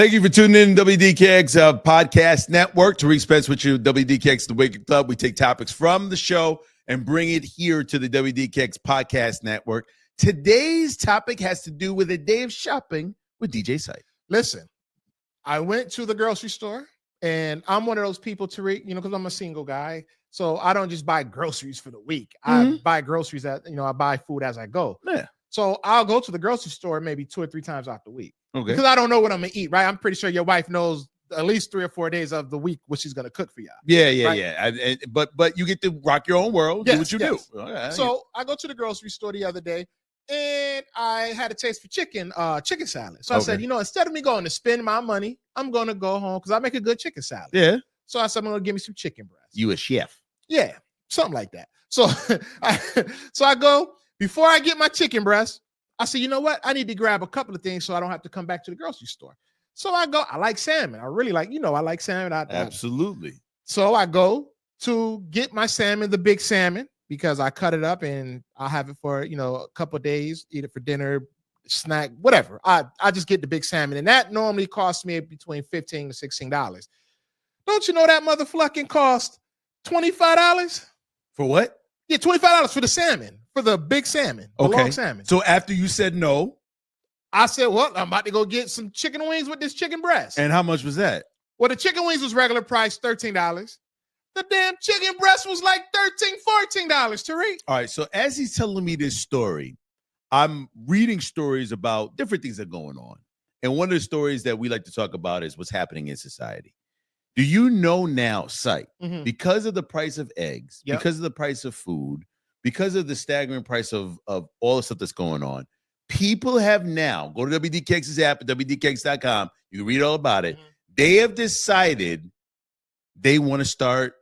Thank you for tuning in to WDKX Podcast Network. Tariq Spence with you, WDKX The Waking Club. We take topics from the show and bring it here to the WDKX Podcast Network. Today's topic has to do with a day of shopping with DJ Sight. Listen, I went to the grocery store, and I'm one of those people, Tariq, because I'm a single guy. So I don't just buy groceries for the week. I buy groceries I buy food as I go. Yeah. So I'll go to the grocery store maybe 2 or 3 times out the week. Okay. Because I don't know what I'm going to eat, right? I'm pretty sure your wife knows at least 3 or 4 days of the week what she's going to cook for y'all. Yeah. Right? But you get to rock your own world, do what you do. Okay. So I go to the grocery store the other day, and I had a taste for chicken salad. So I said, instead of me going to spend my money, I'm going to go home because I make a good chicken salad. Yeah. So I said, I'm going to give me some chicken breast. You a chef. Yeah, something like that. So I go, before I get my chicken breast, I said, you know what? I need to grab a couple of things so I don't have to come back to the grocery store. So I go, I like salmon. I really like, I like salmon. Absolutely. So I go to get my salmon, the big salmon, because I cut it up and I'll have it for, a couple of days, eat it for dinner, snack, whatever. I just get the big salmon. And that normally costs me between $15 to $16. Don't you know that motherfucking cost $25? For what? Yeah, $25 for the salmon, for the big salmon, the long salmon. So after you said no, I said, well, I'm about to go get some chicken wings with this chicken breast. And how much was that? Well, the chicken wings was regular price, $13. The damn chicken breast was like $13, $14, Tariq. All right, so as he's telling me this story, I'm reading stories about different things that are going on. And one of the stories that we like to talk about is what's happening in society. Do you know now, Sight, because of the price of eggs, because of the price of food, because of the staggering price of all the stuff that's going on, people have now, go to WDKX's app at WDKX.com, you can read all about it. They have decided they want to start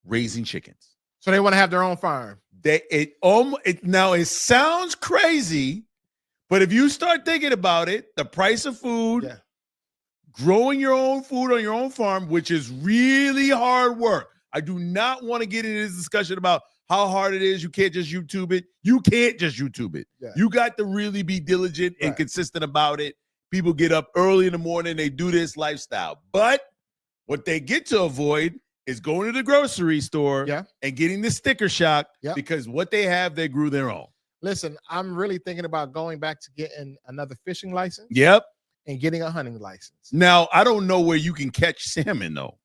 raising chickens. So they want to have their own farm. Now it sounds crazy, but if you start thinking about it, the price of food, growing your own food on your own farm, which is really hard work. I do not want to get into this discussion about how hard it is. You can't just YouTube it. Yeah. You got to really be diligent and consistent about it. People get up early in the morning. They do this lifestyle. But what they get to avoid is going to the grocery store and getting the sticker shock because what they have, they grew their own. Listen, I'm really thinking about going back to getting another fishing license. Yep. And getting a hunting license. Now, I don't know where you can catch salmon, though.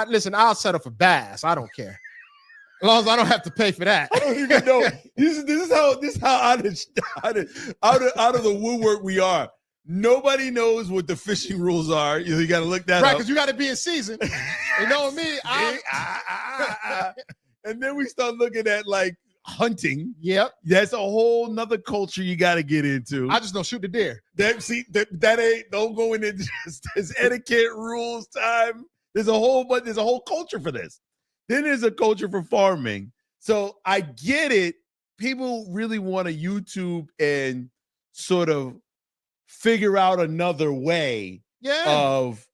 Listen, I'll settle for bass. I don't care. As long as I don't have to pay for that. I don't even know. This is how out of the woodwork we are. Nobody knows what the fishing rules are. You got to look that up. Right, because you got to be in season. You know me. And then we start looking at like hunting. Yep. That's a whole nother culture you got to get into. I just don't shoot the deer. Don't go into just this etiquette rules time. There's a whole culture for this. Then there's a culture for farming. So I get it. People really want to YouTube and sort of figure out another way of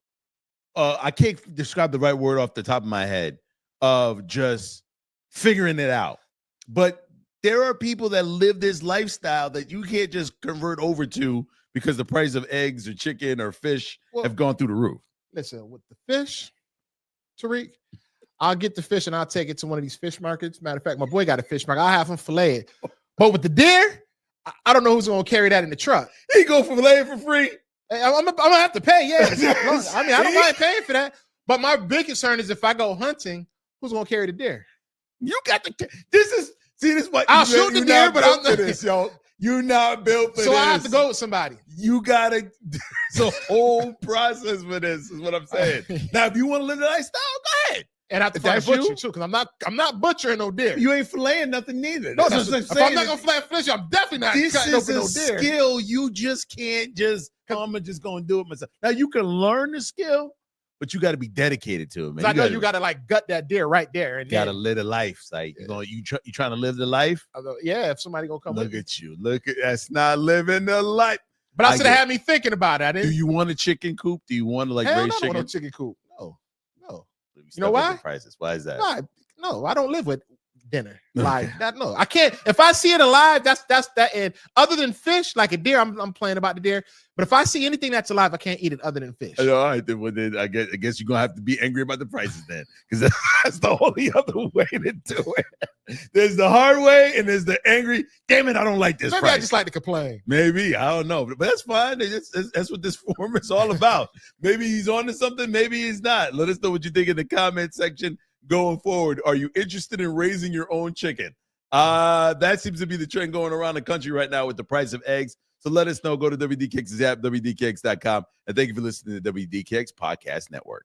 I can't describe the right word off the top of my head of just figuring it out. But there are people that live this lifestyle that you can't just convert over to because the price of eggs or chicken or fish have gone through the roof. Listen, with the fish, Tariq, I'll get the fish and I'll take it to one of these fish markets. Matter of fact, my boy got a fish market. I'll have him fillet it. But with the deer, I don't know who's going to carry that in the truck. He go fillet it for free. I'm going to have to pay, I mean, I don't mind paying for that. But my big concern is if I go hunting, who's going to carry the deer? You got the. This is what I'll shoot the deer, but I'm not this, yo. You're not built for this. So I have to go with somebody. You gotta. It's a whole process for this. Is what I'm saying. Now, if you want to live the lifestyle, go ahead. And I have to find a butcher too, because I'm not butchering no deer. You ain't filleting nothing neither. No, if I'm not gonna fillet fish, I'm definitely not cutting open no deer. Skill you just can't just come and just go and do it myself. Now you can learn the skill, but you got to be dedicated to it, man. I know you got to like gut that deer right there. And got to live the life. Like you trying to live the life. Yeah, if somebody gonna come. Look at you. That's not living the life. But I should have had me thinking about it. Do you want a chicken coop? Do you want to raise chicken? I don't want no chicken coop. No. You know why? Prices. Why is that? No, I don't live with dinner. Like that, no, I can't. If I see it alive, that's that. And other than fish, like a deer, I'm playing about the deer. But if I see anything that's alive, I can't eat it other than fish. All right, then I guess you're gonna have to be angry about the prices then, because that's the only other way to do it. There's the hard way, and there's the angry. Damn it, I don't like this. Maybe price. I just like to complain. Maybe, I don't know, but that's fine. That's what this forum is all about. Maybe he's on to something. Maybe he's not. Let us know what you think in the comment section. Going forward, are you interested in raising your own chicken? That seems to be the trend going around the country right now with the price of eggs. So let us know. Go to WDKX's app, WDKX.com. And thank you for listening to the WDKX Podcast Network.